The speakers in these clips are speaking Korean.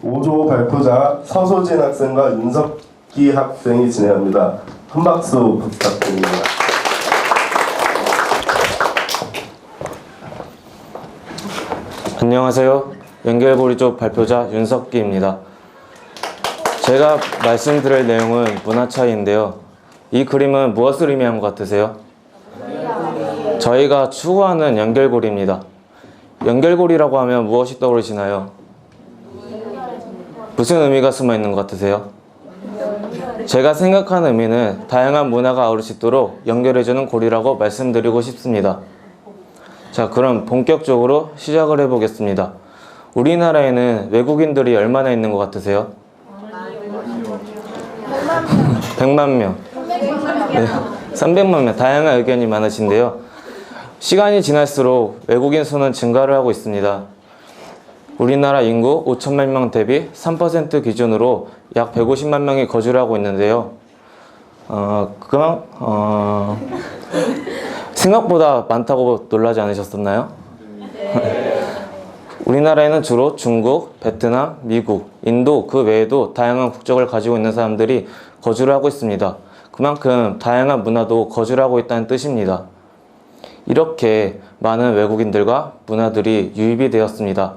5조 발표자 서소진 학생과 윤석기 학생이 진행합니다. 한 박수 부탁드립니다. 안녕하세요. 연결고리조 발표자 윤석기입니다. 제가 말씀드릴 내용은 문화 차이인데요. 이 그림은 무엇을 의미하는 것 같으세요? 저희가 추구하는 연결고리입니다. 연결고리라고 하면 무엇이 떠오르시나요? 무슨 의미가 숨어 있는 것 같으세요? 제가 생각하는 의미는 다양한 문화가 아우를 수 있도록 연결해주는 고리라고 말씀드리고 싶습니다. 자, 그럼 본격적으로 시작을 해보겠습니다. 우리나라에는 외국인들이 얼마나 있는 것 같으세요? 100만 명. 네, 300만 명. 다양한 의견이 많으신데요. 시간이 지날수록 외국인 수는 증가를 하고 있습니다. 우리나라 인구 5천만 명 대비 3% 기준으로 약 150만 명이 거주를 하고 있는데요. 생각보다 많다고 놀라지 않으셨었나요? 우리나라에는 주로 중국, 베트남, 미국, 인도 그 외에도 다양한 국적을 가지고 있는 사람들이 거주를 하고 있습니다. 그만큼 다양한 문화도 거주를 하고 있다는 뜻입니다. 이렇게 많은 외국인들과 문화들이 유입이 되었습니다.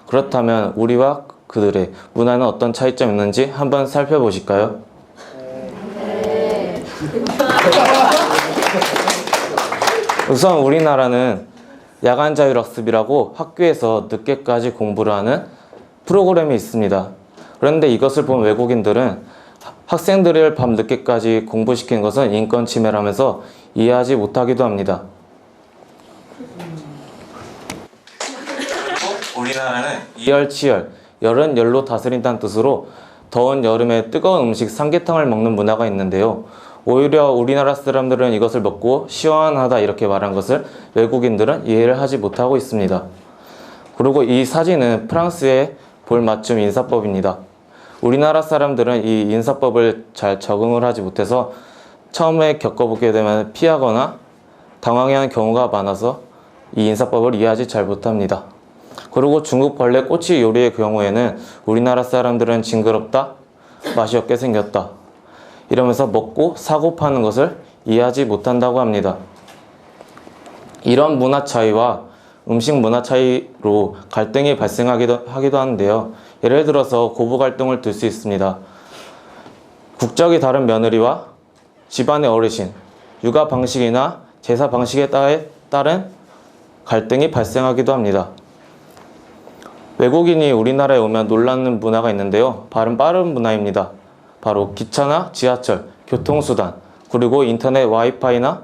그렇다면 우리와 그들의 문화는 어떤 차이점이 있는지 한번 살펴보실까요? 우선 우리나라는 야간 자율학습이라고 학교에서 늦게까지 공부를 하는 프로그램이 있습니다. 그런데 이것을 본 외국인들은 학생들을 밤 늦게까지 공부시키는 것은 인권 침해라면서 이해하지 못하기도 합니다. 우리나라는 이열치열, 열은 열로 다스린다는 뜻으로 더운 여름에 뜨거운 음식 삼계탕을 먹는 문화가 있는데요. 오히려 우리나라 사람들은 이것을 먹고 시원하다 이렇게 말한 것을 외국인들은 이해를 하지 못하고 있습니다. 그리고 이 사진은 프랑스의 볼맞춤 인사법입니다. 우리나라 사람들은 이 인사법을 잘 적응을 하지 못해서 처음에 겪어보게 되면 피하거나 당황해하는 경우가 많아서 이 인사법을 이해하지 잘 못합니다. 그리고 중국 벌레 꼬치 요리의 경우에는 우리나라 사람들은 징그럽다, 맛이 없게 생겼다 이러면서 먹고 사고 파는 것을 이해하지 못한다고 합니다. 이런 문화 차이와 음식 문화 차이로 갈등이 발생하기도 하는데요. 예를 들어서 고부 갈등을 들 수 있습니다. 국적이 다른 며느리와 집안의 어르신, 육아 방식이나 제사 방식에 따른 갈등이 발생하기도 합니다. 외국인이 우리나라에 오면 놀라는 문화가 있는데요. 빠른 문화입니다. 바로 기차나 지하철, 교통수단, 그리고 인터넷 와이파이나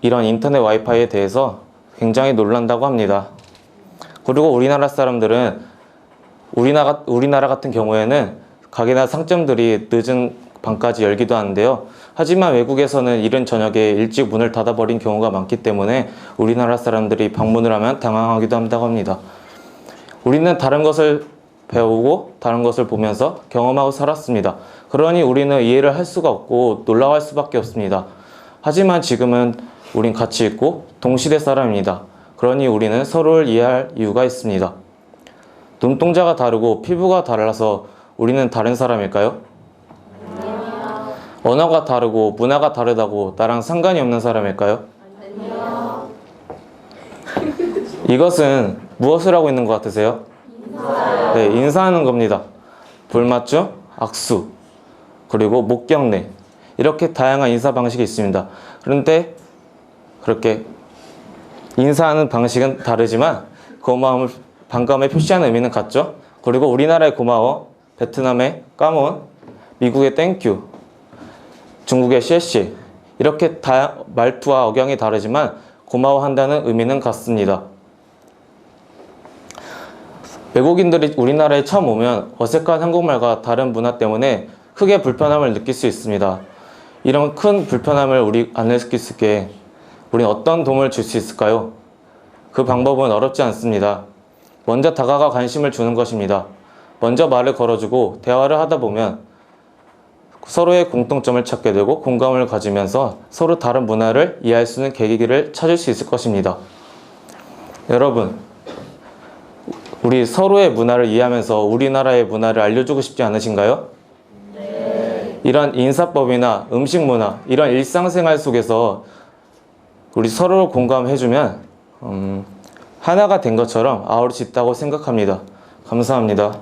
이런 인터넷 와이파이에 대해서 굉장히 놀란다고 합니다. 그리고 우리나라 사람들은 우리나라 같은 경우에는 가게나 상점들이 늦은 밤까지 열기도 하는데요. 하지만 외국에서는 이른 저녁에 일찍 문을 닫아버린 경우가 많기 때문에 우리나라 사람들이 방문을 하면 당황하기도 한다고 합니다. 우리는 다른 것을 배우고 다른 것을 보면서 경험하고 살았습니다. 그러니 우리는 이해를 할 수가 없고 놀라워할 수밖에 없습니다. 하지만 지금은 우린 같이 있고 동시대 사람입니다. 그러니 우리는 서로를 이해할 이유가 있습니다. 눈동자가 다르고 피부가 달라서 우리는 다른 사람일까요? 아니요. 언어가 다르고 문화가 다르다고 나랑 상관이 없는 사람일까요? 아니요. 이것은 무엇을 하고 있는 것 같으세요? 인사요. 네, 인사하는 겁니다. 볼맞춤, 악수, 그리고 목경례 이렇게 다양한 인사 방식이 있습니다. 그런데 그렇게 인사하는 방식은 다르지만 고마움을 반가움에 표시하는 의미는 같죠. 그리고 우리나라의 고마워, 베트남의 까몬, 미국의 땡큐, 중국의 셰시 이렇게 말투와 억양이 다르지만 고마워한다는 의미는 같습니다. 외국인들이 우리나라에 처음 오면 어색한 한국말과 다른 문화 때문에 크게 불편함을 느낄 수 있습니다. 이런 큰 불편함을 우리 안 느낄 수 있게 우리는 어떤 도움을 줄 수 있을까요? 그 방법은 어렵지 않습니다. 먼저 다가가 관심을 주는 것입니다. 먼저 말을 걸어주고 대화를 하다 보면 서로의 공통점을 찾게 되고 공감을 가지면서 서로 다른 문화를 이해할 수 있는 계기를 찾을 수 있을 것입니다. 여러분, 우리 서로의 문화를 이해하면서 우리나라의 문화를 알려주고 싶지 않으신가요? 네. 이런 인사법이나 음식 문화, 이런 일상생활 속에서 우리 서로를 공감해주면 하나가 된 것처럼 아우를 수 있다고 생각합니다. 감사합니다.